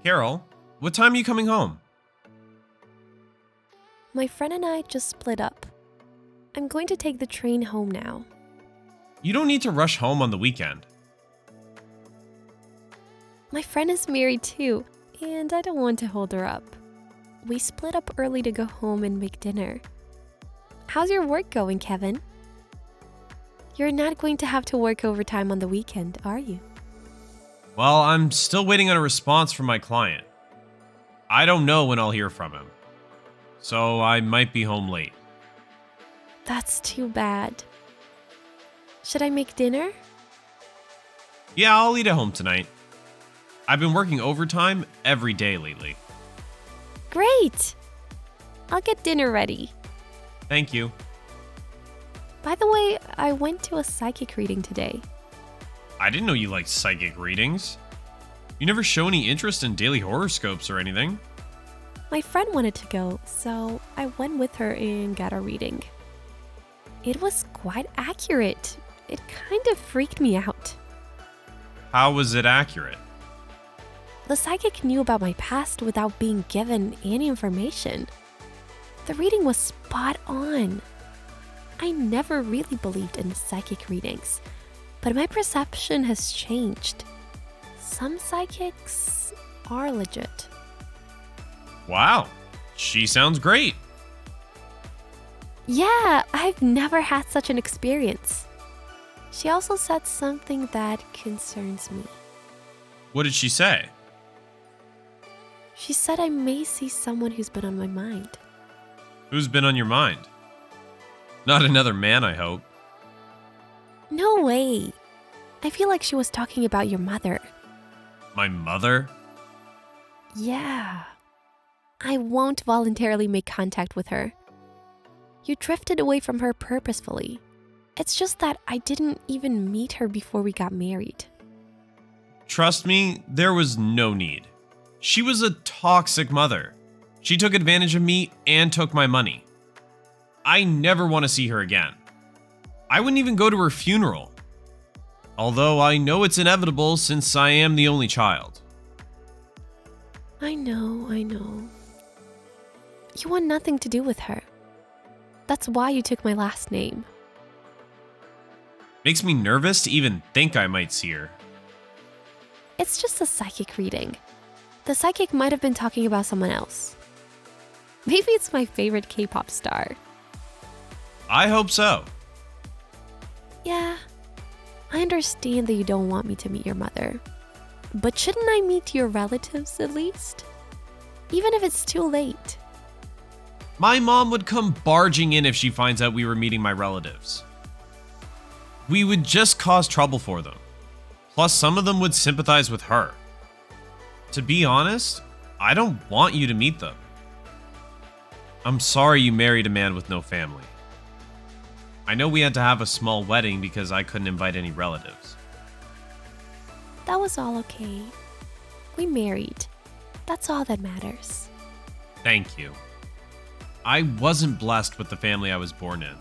Carol, what time are you coming home? My friend and I just split up. I'm going to take the train home now. You don't need to rush home on the weekend. My friend is married too, and I don't want to hold her up. We split up early to go home and make dinner. How's your work going, Kevin? You're not going to have to work overtime on the weekend, are you? Well, I'm still waiting on a response from my client. I don't know when I'll hear from him, so I might be home late. That's too bad. Should I make dinner? Yeah, I'll eat at home tonight. I've been working overtime every day lately. Great! I'll get dinner ready. Thank you. By the way, I went to a psychic reading today. I didn't know you liked psychic readings. You never show any interest in daily horoscopes or anything. My friend wanted to go, so I went with her and got a reading. It was quite accurate. It kind of freaked me out. How was it accurate? The psychic knew about my past without being given any information. The reading was spot on. I never really believed in psychic readings, but my perception has changed. Some psychics are legit. Wow, she sounds great. Yeah, I've never had such an experience. She also said something that concerns me. What did she say? She said I may see someone who's been on my mind. Who's been on your mind? Not another man, I hope. No way. I feel like she was talking about your mother. My mother? Yeah. I won't voluntarily make contact with her. You drifted away from her purposefully. It's just that I didn't even meet her before we got married. Trust me, there was no need. She was a toxic mother. She took advantage of me and took my money. I never want to see her again. I wouldn't even go to her funeral. Although I know it's inevitable since I am the only child. I know. You want nothing to do with her. That's why you took my last name. Makes me nervous to even think I might see her. It's just a psychic reading. The psychic might have been talking about someone else. Maybe it's my favorite K-pop star. I hope so. Yeah, I understand that you don't want me to meet your mother. But shouldn't I meet your relatives at least? Even if it's too late. My mom would come barging in if she finds out we were meeting my relatives. We would just cause trouble for them. Plus, some of them would sympathize with her. To be honest, I don't want you to meet them. I'm sorry you married a man with no family. I know we had to have a small wedding because I couldn't invite any relatives. That was all okay. We married. That's all that matters. Thank you. I wasn't blessed with the family I was born in,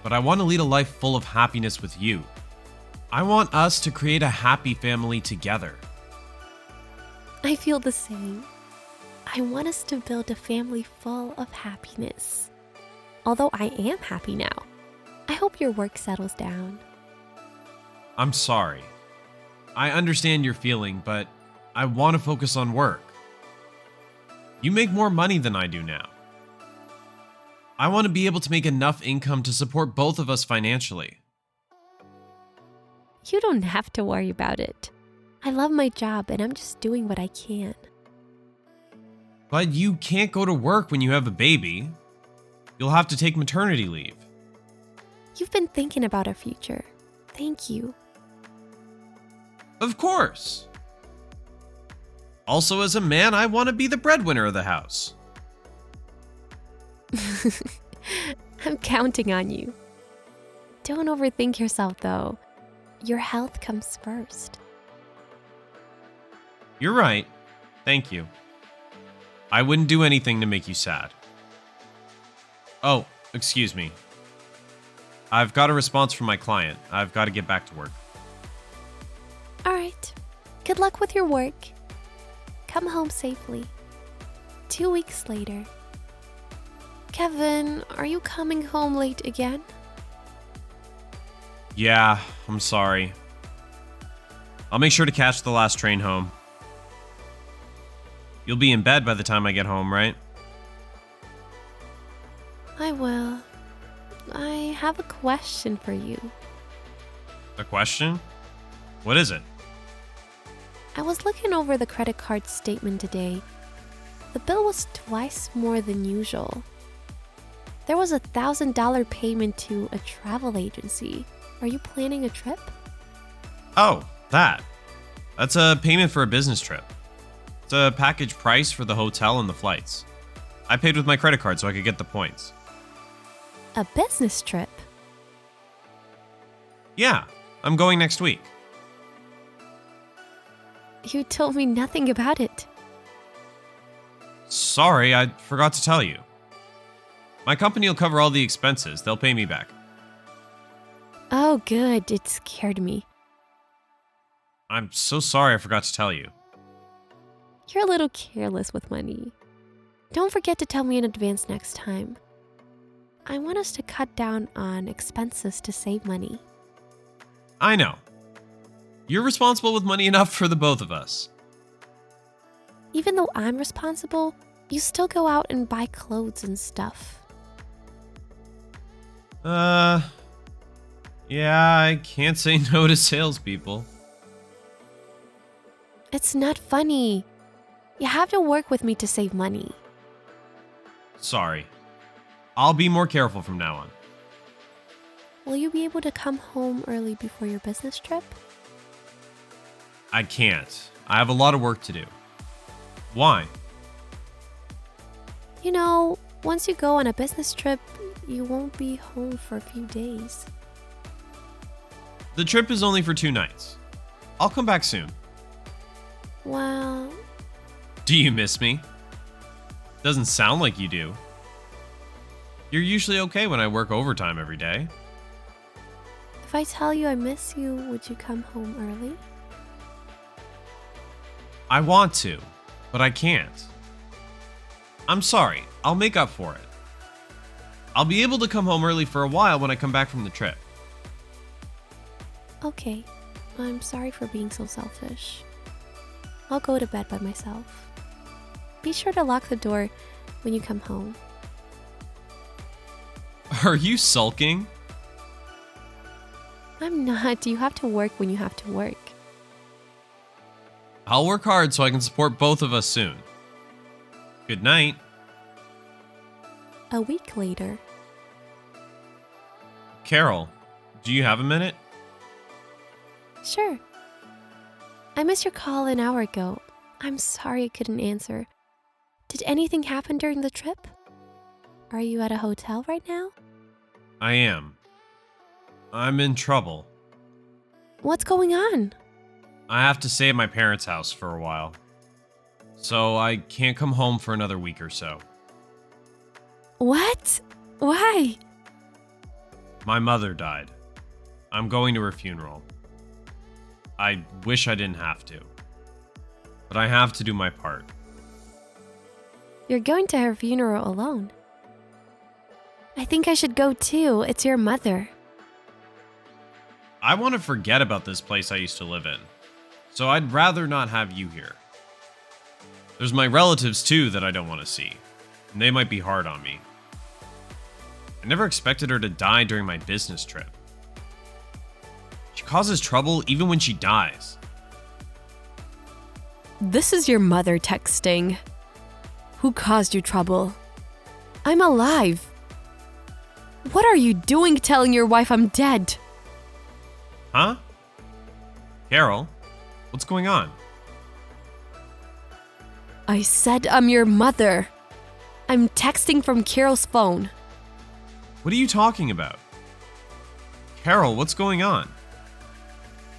but I want to lead a life full of happiness with you. I want us to create a happy family together. I feel the same. I want us to build a family full of happiness. Although I am happy now, I hope your work settles down. I'm sorry. I understand your feeling, but I want to focus on work. You make more money than I do now. I want to be able to make enough income to support both of us financially. You don't have to worry about it. I love my job and I'm just doing what I can. But you can't go to work when you have a baby. You'll have to take maternity leave. You've been thinking about our future. Thank you. Of course. Also, as a man, I want to be the breadwinner of the house. I'm counting on you. Don't overthink yourself, though. Your health comes first. You're right. Thank you. I wouldn't do anything to make you sad. Oh, excuse me. I've got a response from my client. I've got to get back to work. All right. Good luck with your work. Come home safely. 2 weeks later. Kevin, are you coming home late again? Yeah, I'm sorry. I'll make sure to catch the last train home. You'll be in bed by the time I get home, right? I will. I have a question for you. A question? What is it? I was looking over the credit card statement today. The bill was twice more than usual. There was a $1,000 payment to a travel agency. Are you planning a trip? Oh, that. That's a payment for a business trip. It's a package price for the hotel and the flights. I paid with my credit card so I could get the points. A business trip? Yeah, I'm going next week. You told me nothing about it. Sorry, I forgot to tell you. My company will cover all the expenses. They'll pay me back. Oh, good. It scared me. I'm so sorry I forgot to tell you. You're a little careless with money. Don't forget to tell me in advance next time. I want us to cut down on expenses to save money. I know. You're responsible with money enough for the both of us. Even though I'm responsible, you still go out and buy clothes and stuff. Yeah, I can't say no to salespeople. It's not funny. You have to work with me to save money. Sorry. I'll be more careful from now on. Will you be able to come home early before your business trip? I can't. I have a lot of work to do. Why? You know, once you go on a business trip, you won't be home for a few days. The trip is only for 2 nights. I'll come back soon. Well, Do you miss me? Doesn't sound like you do. You're usually okay when I work overtime every day. if I tell you I miss you, would you come home early? I want to, but I can't. I'm sorry. I'll make up for it. I'll be able to come home early for a while when I come back from the trip. Okay, I'm sorry for being so selfish. I'll go to bed by myself. Be sure to lock the door when you come home. Are you sulking? I'm not. You have to work when you have to work. I'll work hard so I can support both of us soon. Good night. A week later. Carol, do you have a minute? Sure. I missed your call an hour ago. I'm sorry I couldn't answer. Did anything happen during the trip? Are you at a hotel right now? I am. I'm in trouble. What's going on? I have to stay at my parents' house for a while. So I can't come home for another week or so. What? Why? My mother died. I'm going to her funeral. I wish I didn't have to. But I have to do my part. You're going to her funeral alone. I think I should go too. It's your mother. I want to forget about this place I used to live in. So I'd rather not have you here. There's my relatives too that I don't want to see. And they might be hard on me. I never expected her to die during my business trip. She causes trouble even when she dies. This is your mother texting. Who caused you trouble? I'm alive. What are you doing telling your wife I'm dead? Huh? Carol, what's going on? I said I'm your mother. I'm texting from Carol's phone. What are you talking about? Carol, what's going on?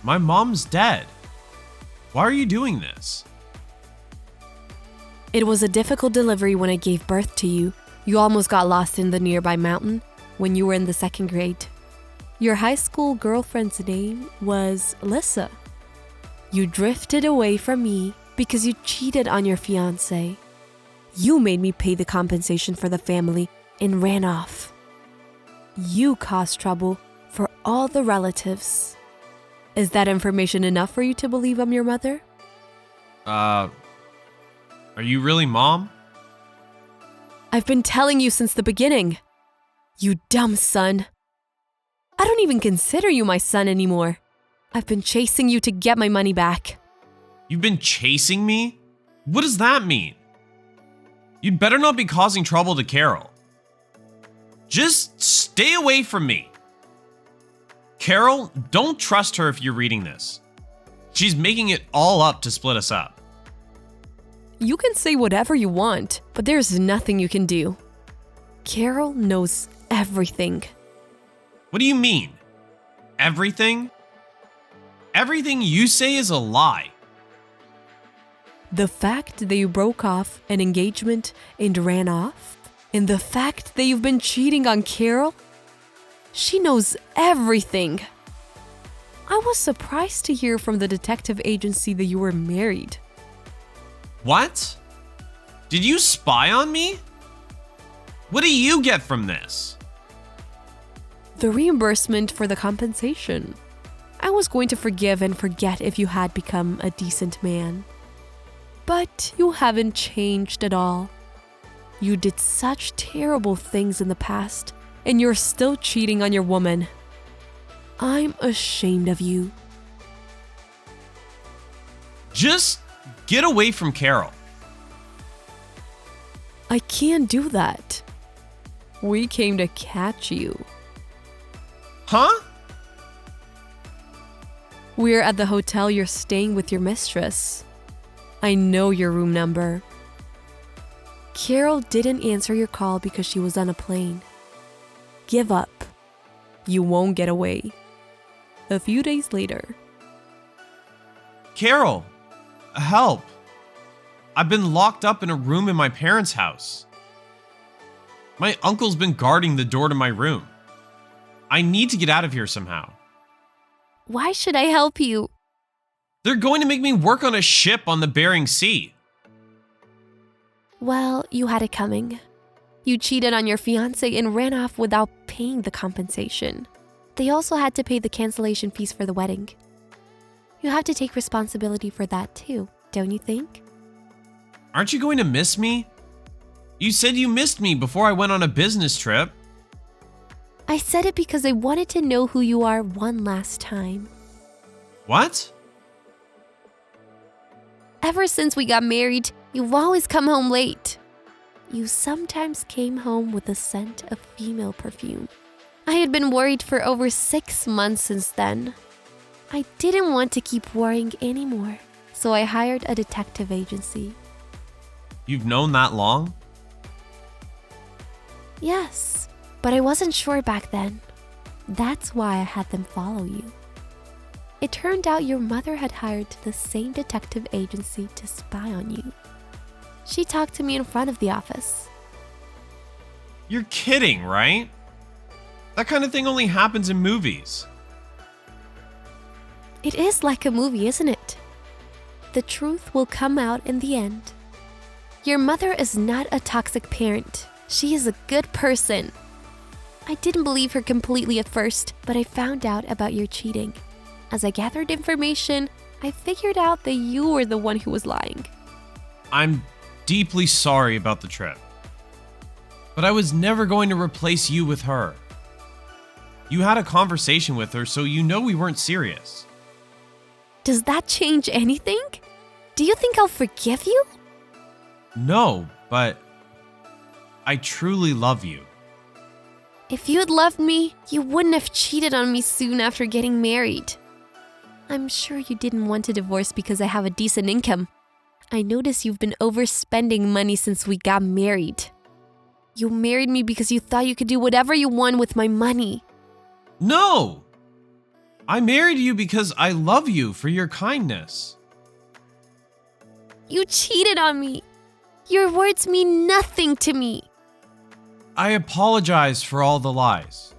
My mom's dead. Why are you doing this? It was a difficult delivery when I gave birth to you. You almost got lost in the nearby mountain when you were in the 2nd grade. Your high school girlfriend's name was Lissa. You drifted away from me because you cheated on your fiancé. You made me pay the compensation for the family and ran off. You caused trouble for all the relatives. Is that information enough for you to believe I'm your mother? Are you really Mom? I've been telling you since the beginning. You dumb son. I don't even consider you my son anymore. I've been chasing you to get my money back. You've been chasing me? What does that mean? You'd better not be causing trouble to Carol. Just stay away from me. Carol, don't trust her if you're reading this. She's making it all up to split us up. You can say whatever you want, but there's nothing you can do. Carol knows everything. What do you mean? Everything? Everything you say is a lie. The fact that you broke off an engagement and ran off, and the fact that you've been cheating on Carol, she knows everything. I was surprised to hear from the detective agency that you were married. What? Did you spy on me? What do you get from this? The reimbursement for the compensation. I was going to forgive and forget if you had become a decent man. But you haven't changed at all. You did such terrible things in the past, and you're still cheating on your woman. I'm ashamed of you. Just get away from Carol. I can't do that. We came to catch you. Huh? We're at the hotel you're staying with your mistress. I know your room number. Carol didn't answer your call because she was on a plane. Give up. You won't get away. A few days later. Carol, help. I've been locked up in a room in my parents' house. My uncle's been guarding the door to my room. I need to get out of here somehow. Why should I help you? They're going to make me work on a ship on the Bering Sea. Well, you had it coming. You cheated on your fiancé and ran off without paying the compensation. They also had to pay the cancellation fees for the wedding. You have to take responsibility for that too, don't you think? Aren't you going to miss me? You said you missed me before I went on a business trip. I said it because I wanted to know who you are one last time. What? Ever since we got married, you've always come home late. You sometimes came home with the scent of female perfume. I had been worried for over 6 months since then. I didn't want to keep worrying anymore, so I hired a detective agency. You've known that long? Yes, but I wasn't sure back then. That's why I had them follow you. It turned out your mother had hired the same detective agency to spy on you. She talked to me in front of the office. You're kidding, right? That kind of thing only happens in movies. It is like a movie, isn't it? The truth will come out in the end. Your mother is not a toxic parent. She is a good person. I didn't believe her completely at first, but I found out about your cheating. As I gathered information, I figured out that you were the one who was lying. I'm deeply sorry about the trip. But I was never going to replace you with her. You had a conversation with her, so you know we weren't serious. Does that change anything? Do you think I'll forgive you? No, but I truly love you. If you had loved me, you wouldn't have cheated on me soon after getting married. I'm sure you didn't want a divorce because I have a decent income. I notice you've been overspending money since we got married. You married me because you thought you could do whatever you want with my money. No! I married you because I love you for your kindness. You cheated on me. Your words mean nothing to me. I apologize for all the lies.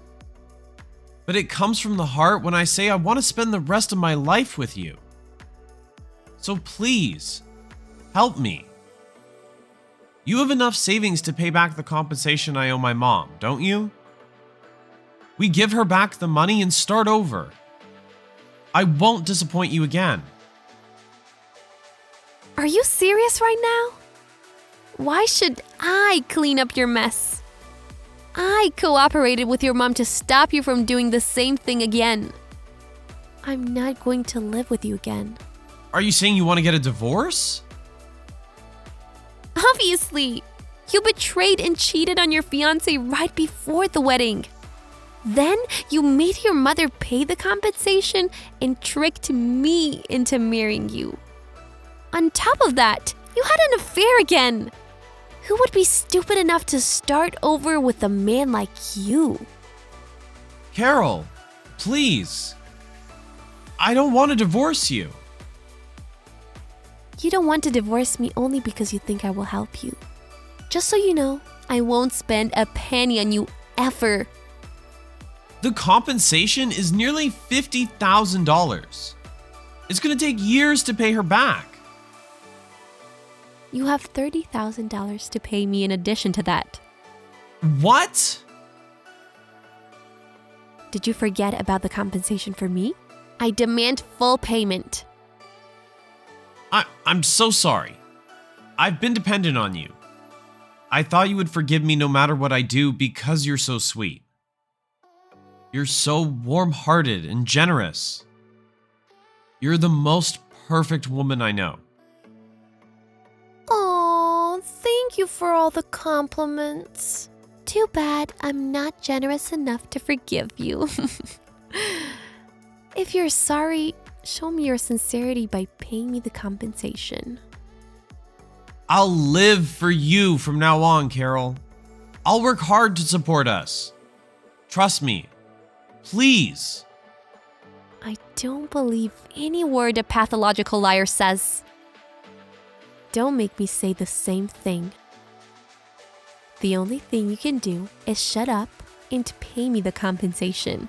But it comes from the heart when I say I want to spend the rest of my life with you. So please, Help me. You have enough savings to pay back the compensation I owe my mom, don't you? We give her back the money and start over. I won't disappoint you again. Are you serious right now? Why should I clean up your mess? I cooperated with your mom to stop you from doing the same thing again. I'm not going to live with you again. Are you saying you want to get a divorce? Obviously! You betrayed and cheated on your fiancé right before the wedding. Then you made your mother pay the compensation and tricked me into marrying you. On top of that, you had an affair again. Who would be stupid enough to start over with a man like you? Carol, please. I don't want to divorce you. You don't want to divorce me only because you think I will help you. Just so you know, I won't spend a penny on you ever. The compensation is nearly $50,000. It's going to take years to pay her back. You have $30,000 to pay me in addition to that. What? Did you forget about the compensation for me? I demand full payment. I'm so sorry. I've been dependent on you. I thought you would forgive me no matter what I do because you're so sweet. You're so warm-hearted and generous. You're the most perfect woman I know. Oh, thank you for all the compliments. Too bad I'm not generous enough to forgive you. If you're sorry, show me your sincerity by paying me the compensation. I'll live for you from now on, Carol. I'll work hard to support us. Trust me. Please. I don't believe any word a pathological liar says. Don't make me say the same thing. The only thing you can do is shut up and pay me the compensation.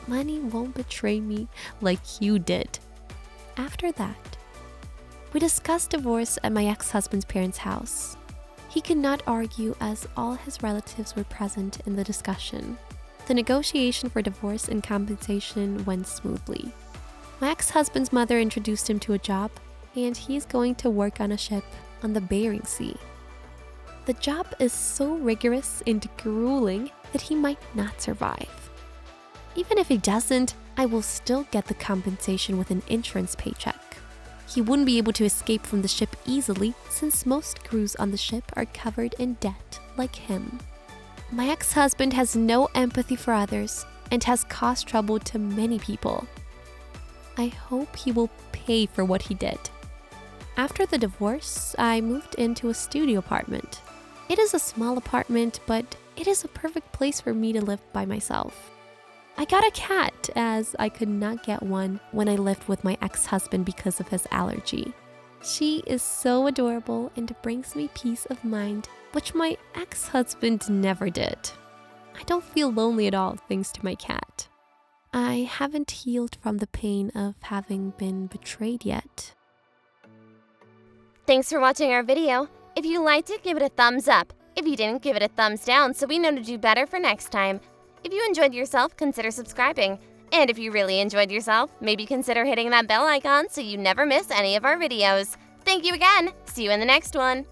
Money won't betray me like you did. After that, we discussed divorce at my ex-husband's parents' house. He could not argue as all his relatives were present in the discussion. The negotiation for divorce and compensation went smoothly. My ex-husband's mother introduced him to a job, and he's going to work on a ship on the Bering Sea. The job is so rigorous and grueling that he might not survive. Even if he doesn't, I will still get the compensation with an insurance paycheck. He wouldn't be able to escape from the ship easily since most crews on the ship are covered in debt like him. My ex-husband has no empathy for others and has caused trouble to many people. I hope he will pay for what he did. After the divorce, I moved into a studio apartment. It is a small apartment, but it is a perfect place for me to live by myself. I got a cat as I could not get one when I lived with my ex-husband because of his allergy. She is so adorable and brings me peace of mind, which my ex-husband never did. I don't feel lonely at all thanks to my cat. I haven't healed from the pain of having been betrayed yet. Thanks for watching our video. If you liked it, give it a thumbs up. If you didn't, give it a thumbs down so we know to do better for next time. If you enjoyed yourself, consider subscribing. And if you really enjoyed yourself, maybe consider hitting that bell icon so you never miss any of our videos. Thank you again. See you in the next one.